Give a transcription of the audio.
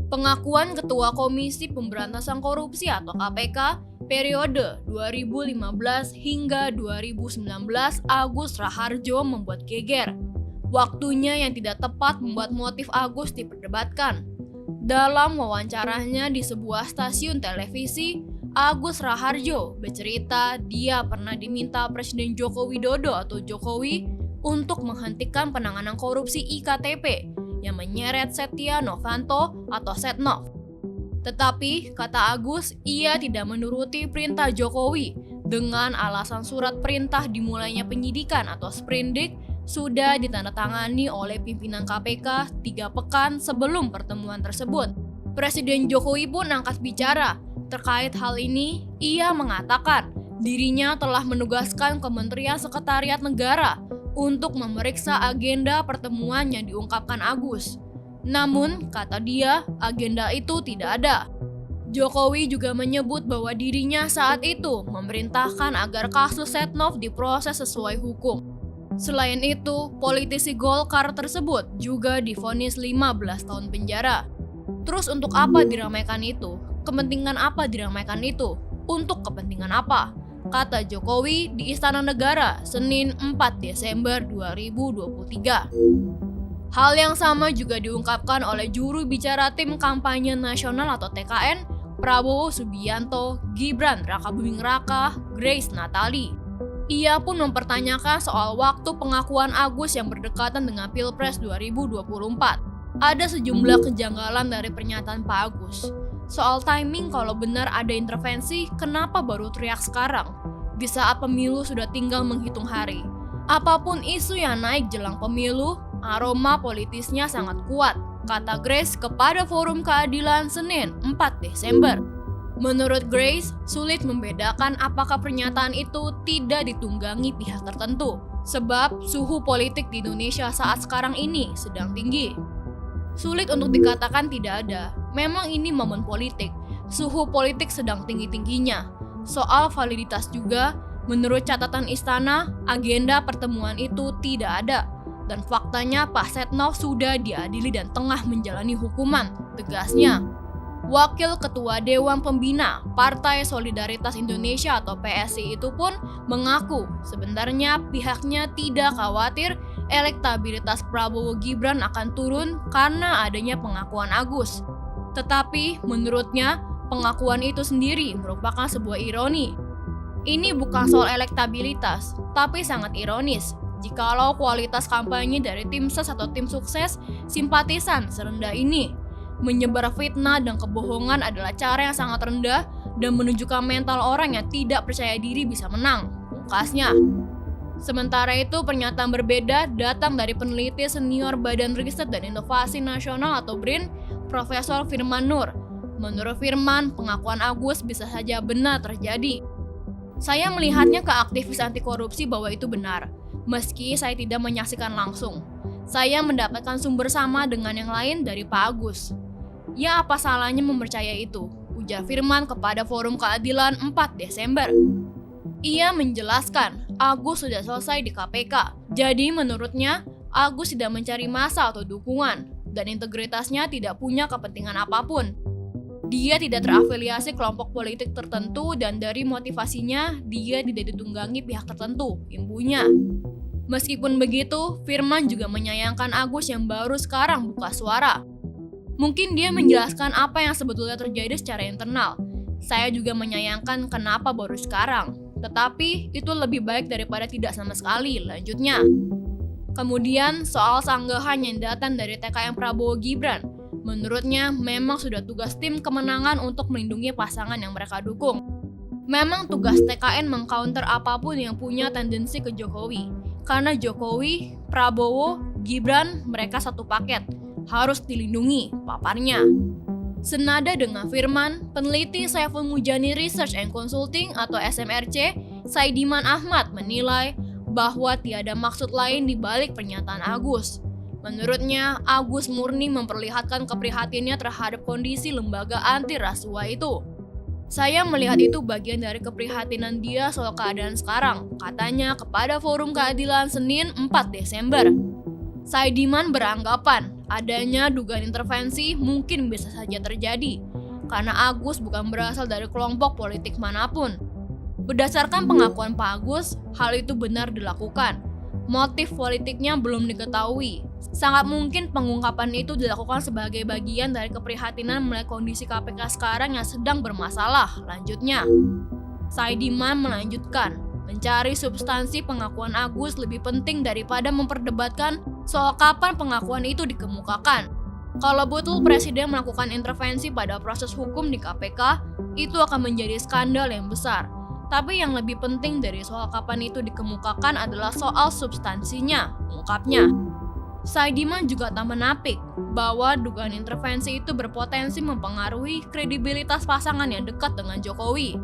Pengakuan Ketua Komisi Pemberantasan Korupsi atau KPK periode 2015 hingga 2019 Agus Raharjo membuat geger. Waktunya yang tidak tepat membuat motif Agus diperdebatkan. Dalam wawancaranya di sebuah stasiun televisi, Agus Raharjo bercerita dia pernah diminta Presiden Joko Widodo atau Jokowi untuk menghentikan penanganan korupsi IKTP yang menyeret Setia Novanto atau Setnov. Tetapi, kata Agus, ia tidak menuruti perintah Jokowi dengan alasan surat perintah dimulainya penyidikan atau sprindik sudah ditandatangani oleh pimpinan KPK 3 pekan sebelum pertemuan tersebut. Presiden Jokowi pun angkat bicara. Terkait hal ini, ia mengatakan dirinya telah menugaskan Kementerian Sekretariat Negara untuk memeriksa agenda pertemuan yang diungkapkan Agus. Namun, kata dia, agenda itu tidak ada. Jokowi juga menyebut bahwa dirinya saat itu memerintahkan agar kasus Setnov diproses sesuai hukum. Selain itu, politisi Golkar tersebut juga divonis 15 tahun penjara. Terus untuk apa diramaikan itu? Kepentingan apa diramaikan itu? Untuk kepentingan apa? Kata Jokowi di Istana Negara, Senin 4 Desember 2023. Hal yang sama juga diungkapkan oleh juru bicara Tim Kampanye Nasional atau TKN, Prabowo Subianto, Gibran Rakabuming Raka, Grace Natali. Ia pun mempertanyakan soal waktu pengakuan Agus yang berdekatan dengan Pilpres 2024. Ada sejumlah kejanggalan dari pernyataan Pak Agus. Soal timing, kalau benar ada intervensi, kenapa baru teriak sekarang? Di saat pemilu sudah tinggal menghitung hari. Apapun isu yang naik jelang pemilu, aroma politisnya sangat kuat, kata Grace kepada Forum Keadilan Senin 4 Desember. Menurut Grace, sulit membedakan apakah pernyataan itu tidak ditunggangi pihak tertentu, sebab suhu politik di Indonesia saat sekarang ini sedang tinggi. Sulit untuk dikatakan tidak ada, memang ini momen politik, suhu politik sedang tinggi-tingginya. Soal validitas juga, menurut catatan istana, agenda pertemuan itu tidak ada, dan faktanya Pak Setnov sudah diadili dan tengah menjalani hukuman, tegasnya. Wakil Ketua Dewan Pembina Partai Solidaritas Indonesia atau PSI itu pun mengaku sebenarnya pihaknya tidak khawatir elektabilitas Prabowo Gibran akan turun karena adanya pengakuan Agus. Tetapi menurutnya pengakuan itu sendiri merupakan sebuah ironi. Ini bukan soal elektabilitas, tapi sangat ironis jikalau kualitas kampanye dari tim ses atau tim sukses simpatisan serendah ini. Menyebar fitnah dan kebohongan adalah cara yang sangat rendah dan menunjukkan mental orang yang tidak percaya diri bisa menang, pungkasnya. Sementara itu, pernyataan berbeda datang dari peneliti senior Badan Riset dan Inovasi Nasional atau BRIN, Profesor Firman Nur. Menurut Firman, pengakuan Agus bisa saja benar terjadi. Saya melihatnya ke aktivis anti korupsi bahwa itu benar, meski saya tidak menyaksikan langsung. Saya mendapatkan sumber sama dengan yang lain dari Pak Agus. Ya, apa salahnya mempercayai itu? Ujar Firman kepada Forum Keadilan 4 Desember. Ia menjelaskan, Agus sudah selesai di KPK. Jadi menurutnya, Agus tidak mencari massa atau dukungan, dan integritasnya tidak punya kepentingan apapun. Dia tidak terafiliasi kelompok politik tertentu dan dari motivasinya, dia tidak ditunggangi pihak tertentu, imbunya. Meskipun begitu, Firman juga menyayangkan Agus yang baru sekarang buka suara. Mungkin dia menjelaskan apa yang sebetulnya terjadi secara internal. Saya juga menyayangkan kenapa baru sekarang. Tetapi itu lebih baik daripada tidak sama sekali, lanjutnya. Kemudian soal sanggahan yang datang dari TKN Prabowo Gibran. Menurutnya memang sudah tugas tim kemenangan untuk melindungi pasangan yang mereka dukung. Memang tugas TKN mengcounter apapun yang punya tendensi ke Jokowi. Karena Jokowi, Prabowo, Gibran, mereka satu paket. Harus dilindungi, paparnya. Senada dengan Firman, peneliti Saiful Mujani Research and Consulting atau SMRC, Saidiman Ahmad menilai bahwa tiada maksud lain di balik pernyataan Agus. Menurutnya, Agus murni memperlihatkan keprihatinannya terhadap kondisi lembaga anti rasuah itu. Saya melihat itu bagian dari keprihatinan dia soal keadaan sekarang, katanya kepada Forum Keadilan Senin 4 Desember. Saidiman beranggapan adanya dugaan intervensi mungkin bisa saja terjadi, karena Agus bukan berasal dari kelompok politik manapun. Berdasarkan pengakuan Pak Agus, hal itu benar dilakukan. Motif politiknya belum diketahui. Sangat mungkin pengungkapan itu dilakukan sebagai bagian dari keprihatinan melihat kondisi KPK sekarang yang sedang bermasalah. Lanjutnya, Saidiman melanjutkan, mencari substansi pengakuan Agus lebih penting daripada memperdebatkan soal kapan pengakuan itu dikemukakan. Kalau betul Presiden melakukan intervensi pada proses hukum di KPK, itu akan menjadi skandal yang besar. Tapi yang lebih penting dari soal kapan itu dikemukakan adalah soal substansinya, ungkapnya. Saidiman juga tak menapik bahwa dugaan intervensi itu berpotensi mempengaruhi kredibilitas pasangan yang dekat dengan Jokowi.